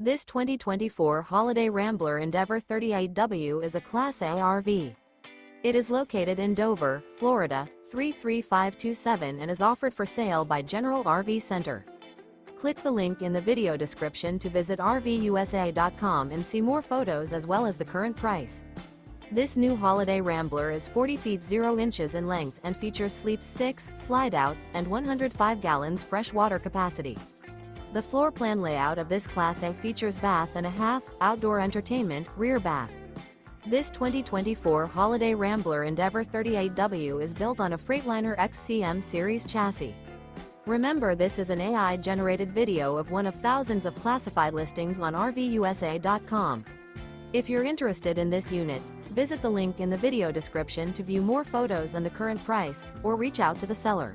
This 2024 Holiday Rambler Endeavor 38W is a Class A RV. It is located in Dover, Florida, 33527 and is offered for sale by General RV Center. Click the link in the video description to visit RVUSA.com and see more photos as well as the current price. This new Holiday Rambler is 40 feet 0 inches in length and features sleep 6, slide-out, and 105 gallons fresh water capacity. The floor plan layout of this Class A features bath and a half, outdoor entertainment, rear bath. This 2024 Holiday Rambler Endeavor 38W is built on a Freightliner XCM Series chassis. Remember, this is an AI-generated video of one of thousands of classified listings on RVUSA.com. If you're interested in this unit, visit the link in the video description to view more photos and the current price, or reach out to the seller.